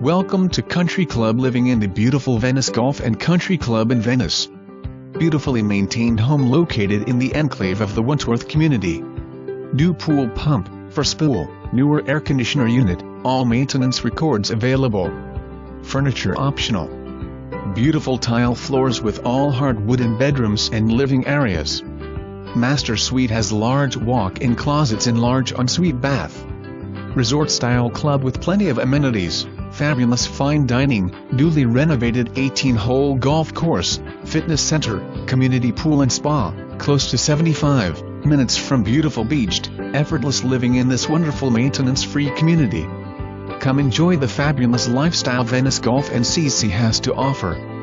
Welcome to Country Club, living in the beautiful Venice Golf and Country Club in Venice. Beautifully maintained home located in the enclave of the Wentworth Community. New pool pump, for spool, newer air conditioner unit, all maintenance records available. Furniture optional. Beautiful tile floors with all hardwood in bedrooms and living areas. Master suite has large walk-in closets and large ensuite bath. Resort-style club with plenty of amenities, fabulous fine dining, newly renovated 18-hole golf course, fitness center, community pool and spa, close to 75 minutes from beautiful beached, effortless living in this wonderful maintenance-free community. Come enjoy the fabulous lifestyle Venice Golf and CC has to offer.